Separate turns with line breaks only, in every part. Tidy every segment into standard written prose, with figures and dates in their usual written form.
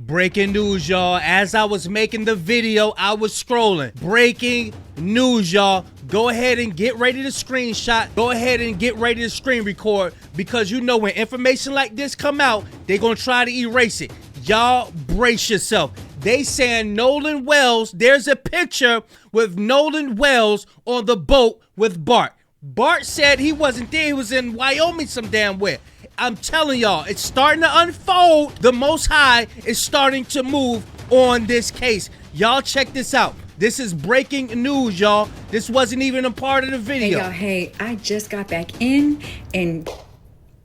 Breaking news, y'all. As I was making the video, I was scrolling. Breaking news, y'all. Go ahead and get ready to screenshot. Go ahead and get ready to screen record, because you know when information like this come out, they're gonna try to erase it. Y'all brace yourself. They saying Nolan Wells, there's a picture with Nolan Wells on the boat with Bart. Bart said he wasn't there, he was in Wyoming some damn where. I'm telling y'all, it's starting to unfold. The Most High is starting to move on this case. Y'all check this out. This is breaking news, y'all. This wasn't even a part of the video.
Hey, y'all, hey, I just got back in and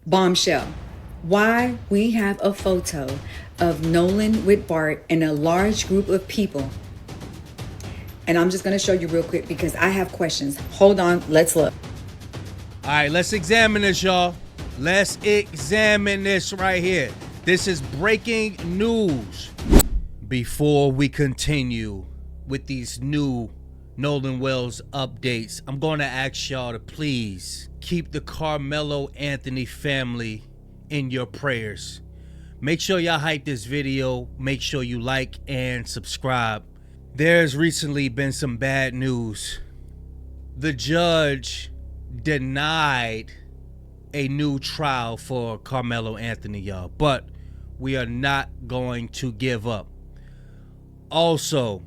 bombshell. Why we have a photo of Nolan with Bart and a large group of people. And I'm just going to show you real quick because I have questions. Hold on, let's look.
All right, let's examine this, y'all. Let's examine this right here. This is breaking news. Before we continue with these new Nolan Wells updates, I'm going to ask y'all to please keep the Carmelo Anthony family in your prayers. Make sure y'all hype this video. Make sure you like and subscribe. There's recently been some bad news. The judge denied a new trial for Carmelo Anthony, y'all, but we are not going to give up. Also,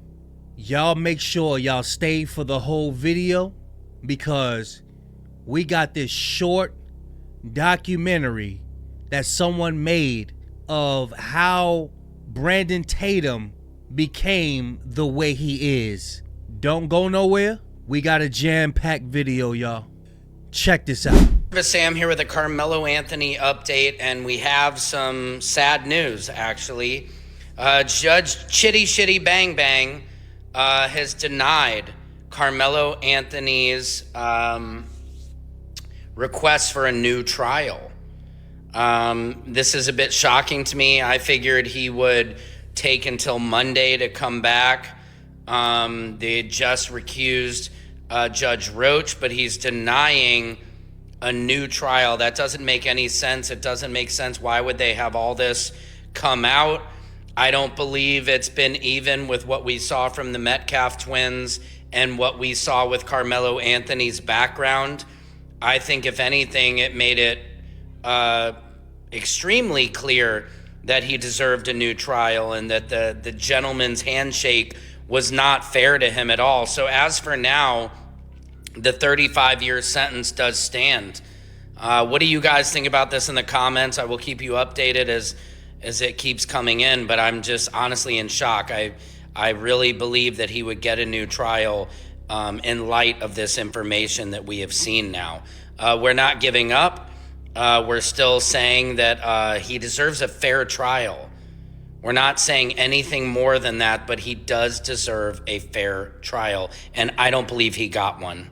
y'all make sure y'all stay for the whole video, because we got this short documentary that someone made of how Brandon Tatum became the way he is. Don't go nowhere. We got a jam-packed video, y'all. Check this out.
Sam here with a Carmelo Anthony update, and we have some sad news, actually. Judge Chitty Shitty Bang Bang has denied Carmelo Anthony's request for a new trial. This is a bit shocking to me. I figured he would take until Monday to come back. They had just recused Judge Roach, but he's denying a new trial. That doesn't make any sense. It doesn't make sense. Why would they have all this come out? I don't believe it's been even with what we saw from the Metcalf twins and what we saw with Carmelo Anthony's background. I think if anything, it made it extremely clear that he deserved a new trial and that the gentleman's handshake was not fair to him at all. So as for now, the 35-year sentence does stand. What do you guys think about this in the comments? I will keep you updated as it keeps coming in, but I'm just honestly in shock. I really believe that he would get a new trial in light of this information that we have seen now. We're not giving up. We're still saying that he deserves a fair trial. We're not saying anything more than that, but he does deserve a fair trial, and I don't believe he got one.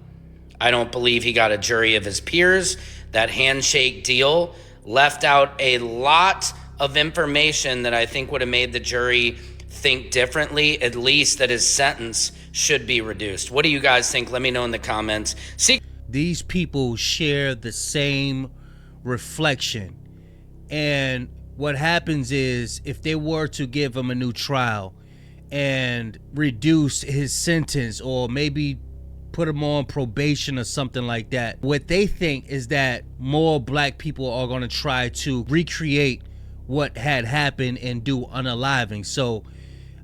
I don't believe he got a jury of his peers. That handshake deal left out a lot of information that I think would have made the jury think differently, at least that his sentence should be reduced. What do you guys think? Let me know in the comments.
These people share the same reflection, and what happens is if they were to give him a new trial and reduce his sentence, or maybe put him on probation or something like that, what they think is that more black people are going to try to recreate what had happened and do unaliving. So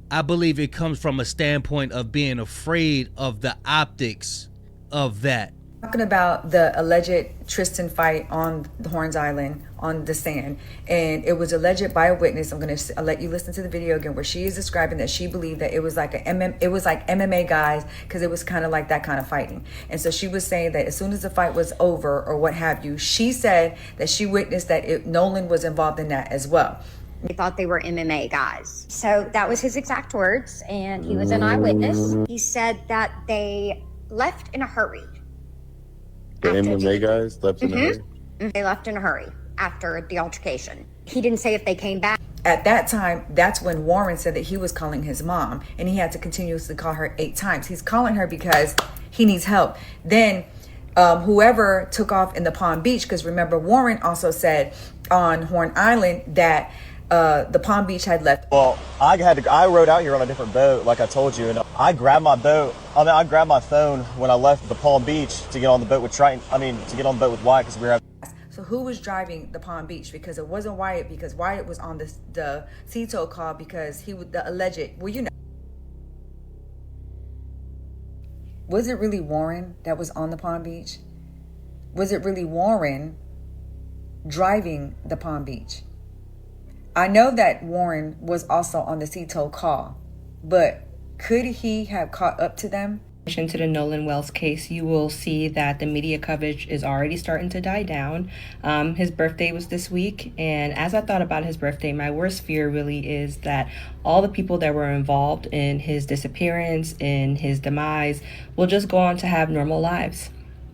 I believe it comes from a standpoint of being afraid of the optics of that.
Talking about the alleged Triton fight on the Horns Island on the sand, and it was alleged by a witness. I'm gonna let you listen to the video again, where she is describing that she believed that it was like MMA guys, because it was kind of like that kind of fighting. And so she was saying that as soon as the fight was over or what have you, she said that she witnessed that Nolan was involved in that as well.
They thought they were MMA guys. So that was his exact words, and he was an eyewitness. He said that they left in a hurry.
The MMA guys left in a hurry?
They left in a hurry after the altercation. He didn't say if they came back.
At that time, that's when Warren said that he was calling his mom, and he had to continuously call her 8 times. He's calling her because he needs help. Then whoever took off in the Palm Beach, because remember, Warren also said on Horn Island that the Palm Beach had left.
Well, I rode out here on a different boat, like I told you, and I grabbed my phone when I left the Palm Beach to get on the boat with Triton. To get on the boat with Wyatt because we were having.
So who was driving the Palm Beach? Because it wasn't Wyatt, because Wyatt was on the CTO call because he was the alleged, was it really Warren that was on the Palm Beach? Was it really Warren driving the Palm Beach? I know that Warren was also on the CTO call, but could he have caught up to them?
To the Nolan Wells case, you will see that the media coverage is already starting to die down. His birthday was this week, and as I thought about his birthday, my worst fear really is that all the people that were involved in his disappearance, in his demise, will just go on to have normal lives.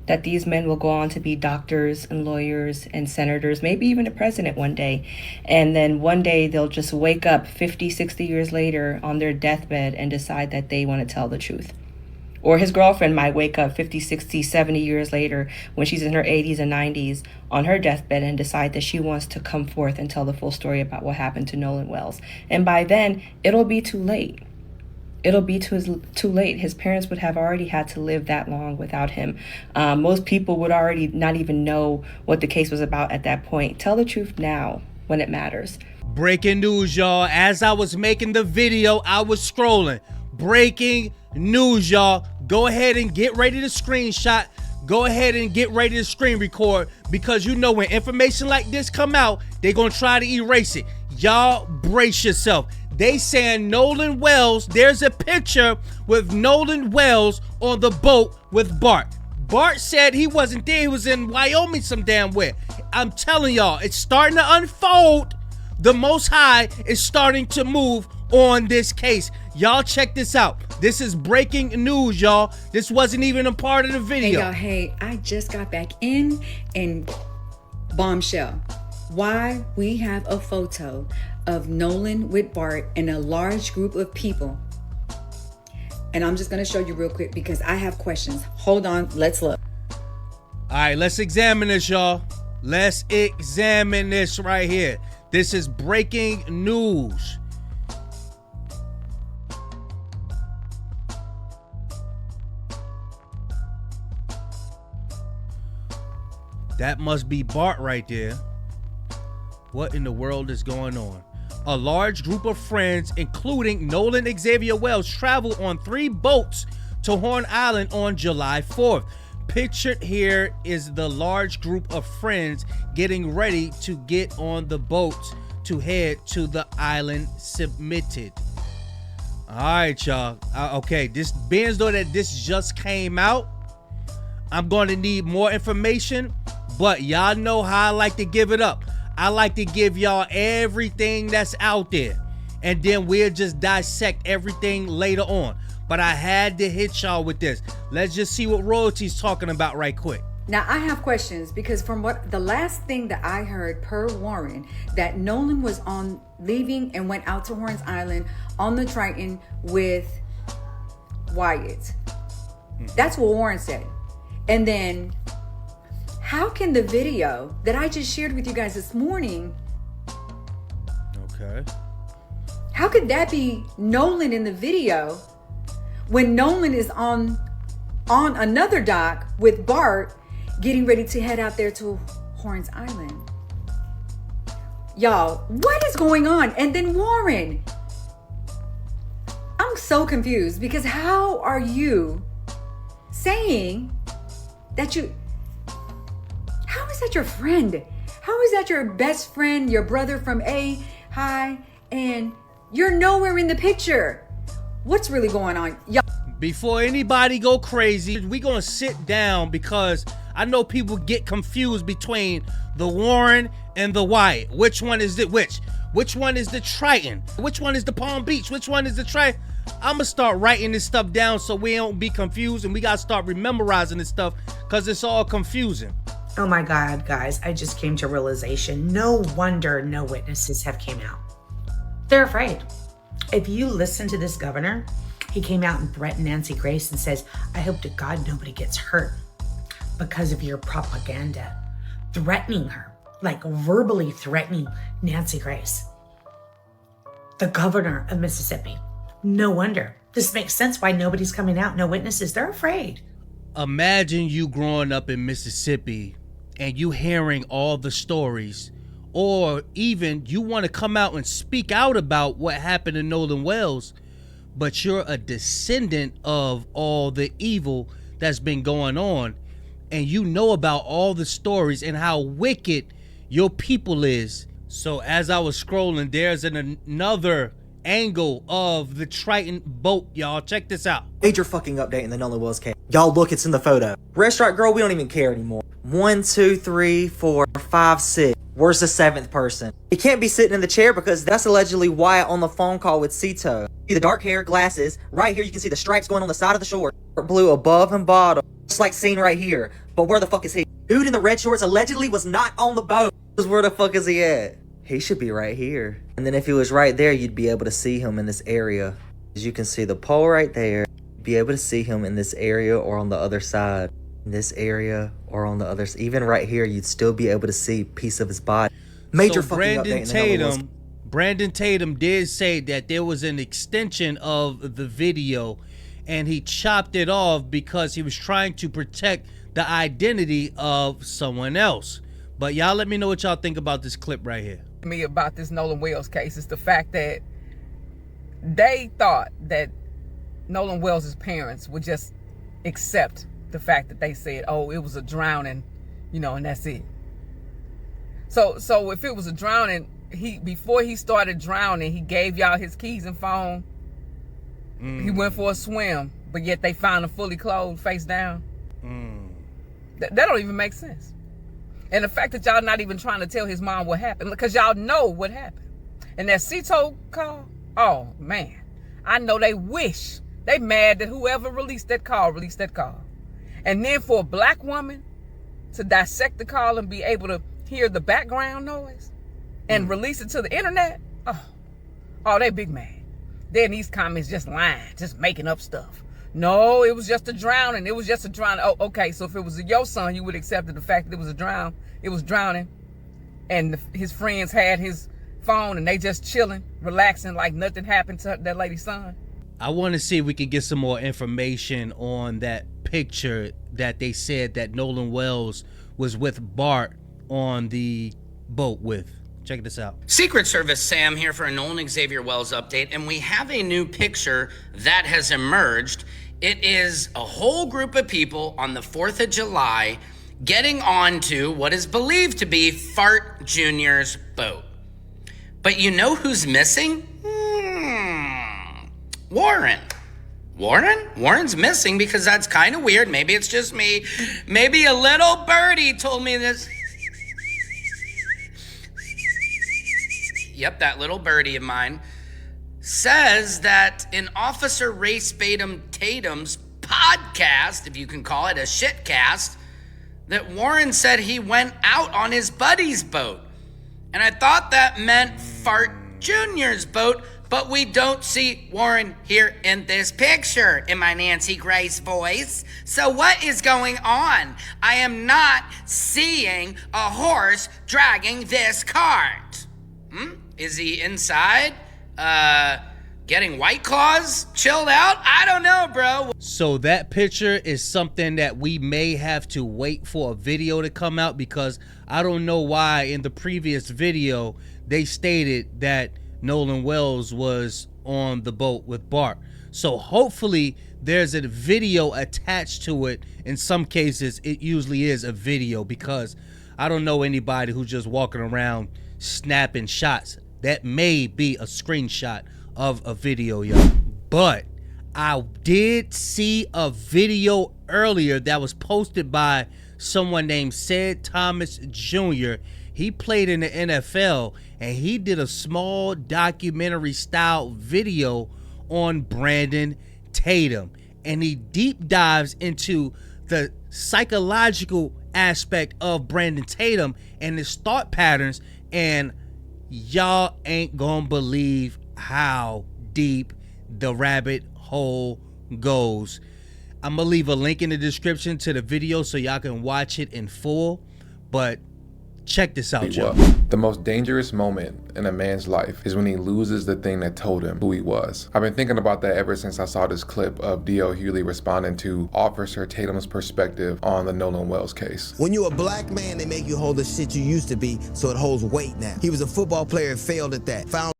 That these men will go on to be doctors and lawyers and senators, maybe even a president one day. And then one day they'll just wake up 50, 60 years later on their deathbed and decide that they want to tell the truth. Or his girlfriend might wake up 50, 60, 70 years later when she's in her 80s and 90s on her deathbed and decide that she wants to come forth and tell the full story about what happened to Nolan Wells. And by then, it'll be too late. It'll be too late. His parents would have already had to live that long without him. Most people would already not even know what the case was about at that point. Tell the truth now when it matters.
Breaking news, y'all. As I was making the video, I was scrolling. Breaking news, y'all. Go ahead and get ready to screenshot. Go ahead and get ready to screen record, because you know when information like this come out, they're going to try to erase it. Y'all brace yourself. They saying Nolan Wells, there's a picture with Nolan Wells on the boat with Bart. Bart said he wasn't there. He was in Wyoming some damn where. I'm telling y'all, it's starting to unfold. The Most High is starting to move on this case. Y'all check this out. This is breaking news, y'all. This wasn't even a part of the video.
Hey, y'all, hey, I just got back in and bombshell. Why we have a photo of Nolan with Bart and a large group of people. And I'm just going to show you real quick because I have questions. Hold on, let's look.
All right, let's examine this, y'all. Let's examine this right here. This is breaking news. That must be Bart right there. What in the world is going on? A large group of friends, including Nolan Xavier Wells, traveled on 3 boats to Horn Island on July 4th. Pictured here is the large group of friends getting ready to get on the boats to head to the island submitted. All right, y'all. Okay, this being though that this just came out, I'm going to need more information, but y'all know how I like to give it up. I like to give y'all everything that's out there, and then we'll just dissect everything later on. But I had to hit y'all with this. Let's just see what Royalty's talking about right quick.
Now, I have questions because from what the last thing that I heard per Warren, that Nolan was on leaving and went out to Horns Island on the Triton with Wyatt. That's what Warren said. And then how can the video that I just shared with you guys this morning,
okay,
how could that be Nolan in the video when Nolan is on another dock with Bart getting ready to head out there to Horns Island? Y'all, what is going on? And then Warren, I'm so confused because how are you saying that how is that your friend? How is that your best friend, your brother from Hi, and you're nowhere in the picture? What's really going on? Y'all,
before anybody go crazy, we gonna sit down because I know people get confused between the Warren and the Wyatt. Which one is it? Which one is the Triton? Which one is the Palm Beach? Which one is the Triton? I'm gonna start writing this stuff down so we don't be confused, and we gotta start memorizing this stuff because it's all confusing.
Oh my God, guys, I just came to realization. No wonder no witnesses have came out. They're afraid. If you listen to this governor, he came out and threatened Nancy Grace and says, I hope to God nobody gets hurt because of your propaganda. Threatening her, like verbally threatening Nancy Grace. The governor of Mississippi. No wonder. This makes sense why nobody's coming out. No witnesses. They're afraid.
Imagine you growing up in Mississippi and you hearing all the stories, or even you want to come out and speak out about what happened in Nolan Wells, but you're a descendant of all the evil that's been going on, and you know about all the stories and how wicked your people is. So as I was scrolling, there's another angle of the Triton boat, y'all. Check this out.
Major fucking update in the Nolan Wells case. Y'all look, it's in the photo. Restaurant girl, we don't even care anymore. 1, 2, 3, 4, 5, 6. Where's the 7th person? He can't be sitting in the chair because that's allegedly Wyatt on the phone call with Cito. See the dark hair, glasses. Right here you can see the stripes going on the side of the short. Blue above and bottom. Just like seen right here. But where the fuck is he? Dude in the red shorts allegedly was not on the boat. Where the fuck is he at? He should be right here. And then if he was right there, you'd be able to see him in this area. As you can see the pole right there. Be able to see him in this area or on the other side. In this area or on the other side. Even right here, you'd still be able to see a piece of his body. Major
so
fucking update.
Brandon Tatum did say that there was an extension of the video and he chopped it off because he was trying to protect the identity of someone else. But y'all let me know what y'all think about this clip right here.
Me about this Nolan Wells case is the fact that they thought that Nolan Wells' parents would just accept the fact that they said, oh, it was a drowning, you know, and that's it. So if it was a drowning, before he started drowning, he gave y'all his keys and phone. He went for a swim, but yet they found him fully clothed, face down. That don't even make sense. And the fact that y'all not even trying to tell his mom what happened, because y'all know what happened. And that Cito call, oh man, I know they wish, they mad that whoever released that call. And then for a black woman to dissect the call and be able to hear the background noise and release it to the internet, oh, they big mad. Then these comments just lying, just making up stuff. No, it was just a drowning. It was just a drowning. Oh, okay. So if it was your son, you would accept the fact that it was a drown. It was drowning, and his friends had his phone, and they just chilling, relaxing, like nothing happened to that lady's son.
I want to see if we can get some more information on that picture that they said that Nolan Wells was with Bart on the boat with. Check this out.
Secret Service Sam here for a Nolan Xavier Wells update, and we have a new picture that has emerged. It is a whole group of people on the 4th of July getting onto what is believed to be Fart Jr.'s boat. But you know who's missing? Warren. Warren's missing because that's kind of weird. Maybe it's just me. Maybe a little birdie told me this. Yep, that little birdie of mine says that in Officer Race Tatum's podcast, if you can call it a shitcast, that Warren said he went out on his buddy's boat. And I thought that meant Fart Jr.'s boat, but we don't see Warren here in this picture in my Nancy Grace voice. So what is going on? I am not seeing a horse dragging this cart. Is he inside? Getting White Claws? Chilled out? I don't know, bro.
So that picture is something that we may have to wait for a video to come out, because I don't know why in the previous video they stated that Nolan Wells was on the boat with Bart. So hopefully there's a video attached to it. In some cases, it usually is a video, because I don't know anybody who's just walking around snapping shots. That may be a screenshot of a video, y'all. But I did see a video earlier that was posted by someone named Sid Thomas Jr. He played in the NFL, and he did a small documentary style video on Brandon Tatum. And he deep dives into the psychological aspect of Brandon Tatum and his thought patterns, and y'all ain't gonna believe how deep the rabbit hole goes. I'm gonna leave a link in the description to the video so y'all can watch it in full, but check this out, y'all.
The most dangerous moment in a man's life is when he loses the thing that told him who he was. I've been thinking about that ever since I saw this clip of D.L. Hughley responding to Officer Tatum's perspective on the Nolan Wells case.
When you're a black man, they make you hold the shit you used to be, so it holds weight now. He was a football player and failed at that. Found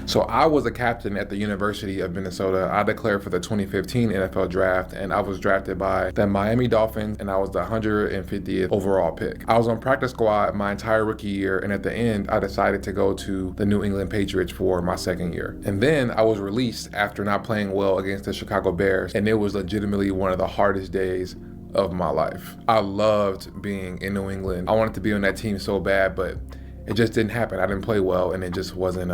So I was a captain at the University of Minnesota. I declared for the 2015 NFL draft, and I was drafted by the Miami Dolphins, and I was the 150th overall pick. I was on practice squad my entire rookie year, and at the end, I decided to go to the New England Patriots for my second year. And then I was released after not playing well against the Chicago Bears, and it was legitimately one of the hardest days of my life. I loved being in New England. I wanted to be on that team so bad, but it just didn't happen. I didn't play well, and it just wasn't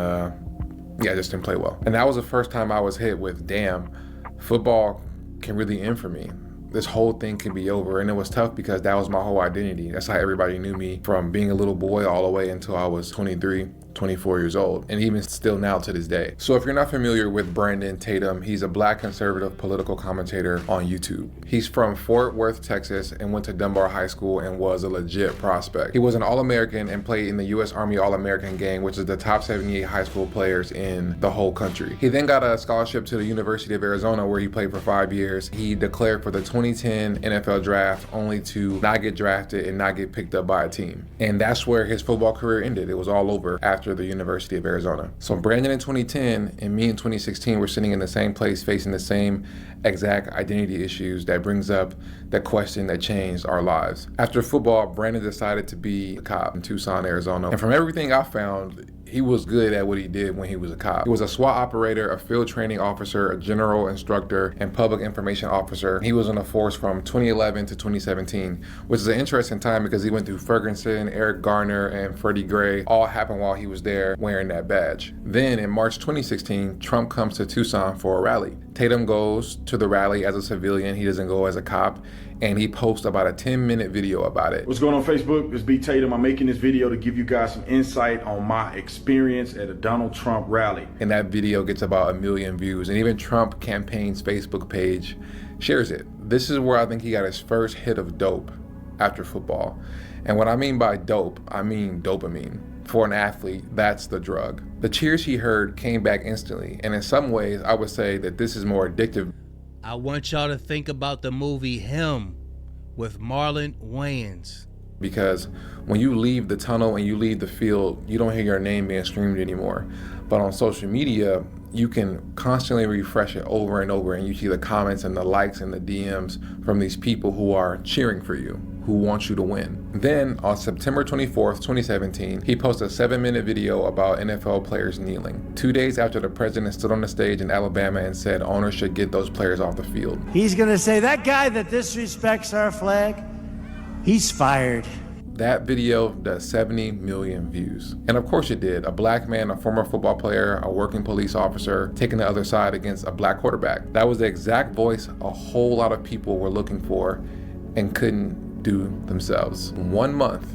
I just didn't play well. And that was the first time I was hit with, damn, football can really end for me. This whole thing can be over. And it was tough because that was my whole identity. That's how everybody knew me from being a little boy all the way until I was 23, 24 years old, and even still now to this day. So if you're not familiar with Brandon Tatum, he's a black conservative political commentator on YouTube. He's from Fort Worth, Texas, and went to Dunbar High School and was a legit prospect. He was an All-American and played in the U.S. Army All-American game, which is the top 78 high school players in the whole country. He then got a scholarship to the University of Arizona, where he played for 5 years. He declared for the 2010 NFL draft, only to not get drafted and not get picked up by a team. And that's where his football career ended. It was all over after the University of Arizona. So Brandon in 2010 and me in 2016 were sitting in the same place facing the same exact identity issues that brings up the question that changed our lives. After football, Brandon decided to be a cop in Tucson, Arizona. And from everything I found, he was good at what he did when he was a cop. He was a SWAT operator, a field training officer, a general instructor, and public information officer. He was on the force from 2011 to 2017, which is an interesting time because he went through Ferguson, Eric Garner, and Freddie Gray. All happened while he was there wearing that badge. Then in March 2016, Trump comes to Tucson for a rally. Tatum goes to the rally as a civilian. He doesn't go as a cop. And he posts about a 10-minute video about it.
What's going on Facebook? It's B Tatum. I'm making this video to give you guys some insight on my experience at a Donald Trump rally.
And that video gets about 1 million views. And even Trump campaign's Facebook page shares it. This is where I think he got his first hit of dope after football. And what I mean by dope, I mean dopamine. For an athlete, that's the drug. The cheers he heard came back instantly. And in some ways, I would say that this is more addictive.
I want y'all to think about the movie Him with Marlon Wayans.
Because when you leave the tunnel and you leave the field, you don't hear your name being screamed anymore. But on social media, you can constantly refresh it over and over, and you see the comments and the likes and the DMs from these people who are cheering for you, who want you to win. Then on September 24th, 2017, he posted a 7-minute video about NFL players kneeling. 2 days after the president stood on the stage in Alabama and said owners should get those players off the field.
He's gonna say, that guy that disrespects our flag, he's fired.
That video does 70 million views. And of course it did. A black man, a former football player, a working police officer, taking the other side against a black quarterback. That was the exact voice a whole lot of people were looking for and couldn't do themselves. 1 month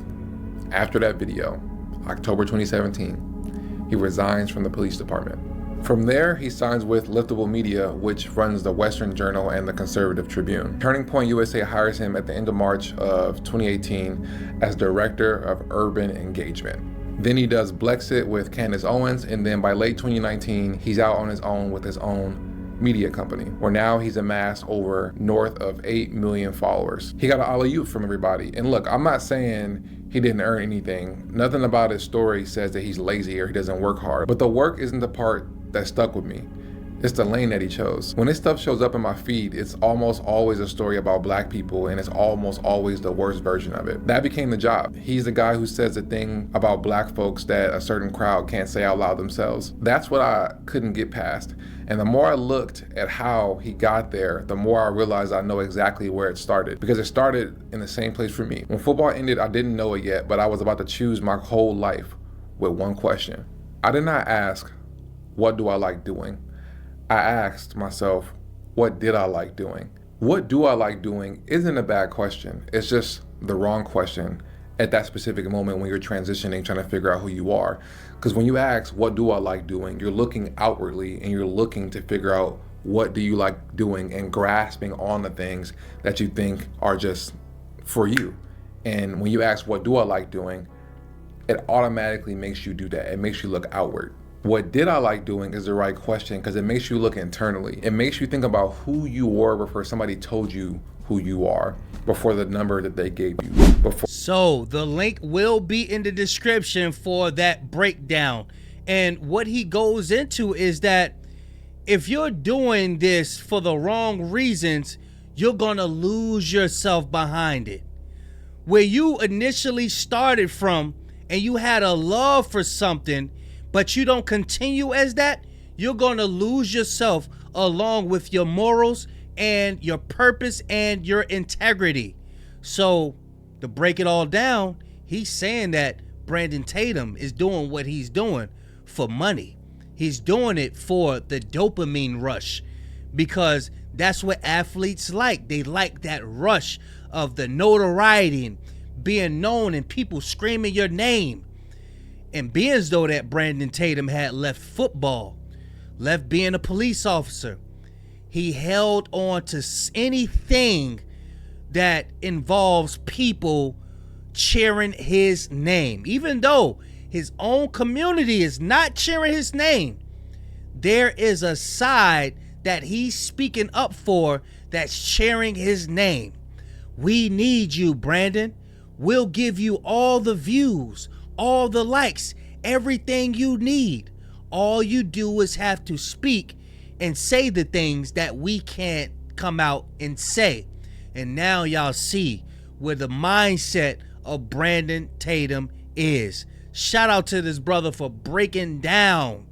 after that video, October 2017, he resigns from the police department. From there, he signs with Liftable Media, which runs the Western Journal and the Conservative Tribune. Turning Point USA hires him at the end of March of 2018 as Director of Urban Engagement. Then he does Blexit with Candace Owens, and then by late 2019, he's out on his own with his own media company, where now he's amassed over north of 8 million followers. He got an alley-oop from everybody. And look, I'm not saying he didn't earn anything. Nothing about his story says that he's lazy or he doesn't work hard. But the work isn't the part that stuck with me. It's the lane that he chose. When this stuff shows up in my feed, it's almost always a story about black people, and it's almost always the worst version of it. That became the job. He's the guy who says the thing about black folks that a certain crowd can't say out loud themselves. That's what I couldn't get past. And the more I looked at how he got there, the more I realized I know exactly where it started. Because it started in the same place for me. When football ended, I didn't know it yet, but I was about to choose my whole life with one question. I did not ask, what do I like doing? I asked myself, what did I like doing? What do I like doing isn't a bad question. It's just the wrong question at that specific moment when you're transitioning, trying to figure out who you are. Because when you ask, what do I like doing? You're looking outwardly and you're looking to figure out what do you like doing and grasping on the things that you think are just for you. And when you ask, what do I like doing? It automatically makes you do that. It makes you look outward. What did I like doing is the right question because it makes you look internally. It makes you think about who you were before somebody told you who you are, before the number that they gave you.
So the link will be in the description for that breakdown. And what he goes into is that if you're doing this for the wrong reasons, you're gonna lose yourself behind it. Where you initially started from and you had a love for something, but you don't continue as that, you're gonna lose yourself along with your morals and your purpose and your integrity. So to break it all down, he's saying that Brandon Tatum is doing what he's doing for money. He's doing it for the dopamine rush because that's what athletes like. They like that rush of the notoriety and being known and people screaming your name. And being as though that Brandon Tatum had left football, left being a police officer, he held on to anything that involves people cheering his name. Even though his own community is not cheering his name, there is a side that he's speaking up for that's cheering his name. We need you, Brandon. We'll give you all the views, all the likes, everything you need. All you do is have to speak and say the things that we can't come out and say. And now y'all see where the mindset of Brandon Tatum is. Shout out to this brother for breaking down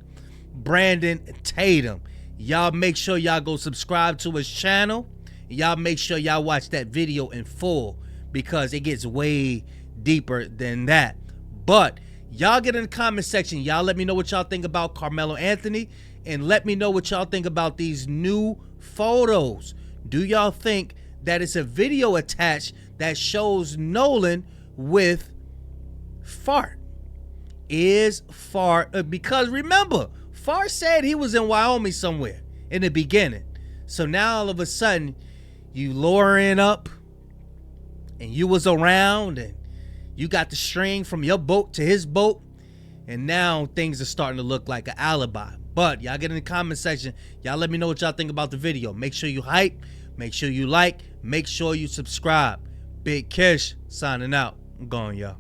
Brandon Tatum. Y'all make sure y'all go subscribe to his channel. Y'all make sure y'all watch that video in full because it gets way deeper than that. But y'all get in the comment section. Y'all let me know what y'all think about Carmelo Anthony and let me know what y'all think about these new photos. Do y'all think that it's a video attached that shows Nolan with Fart? Is Fart, because remember, Fart said he was in Wyoming somewhere in the beginning. So now all of a sudden you lowering up and you was around and you got the string from your boat to his boat, and now things are starting to look like an alibi. But y'all get in the comment section. Y'all let me know what y'all think about the video. Make sure you hype. Make sure you like. Make sure you subscribe. Big Kish signing out. I'm going, y'all.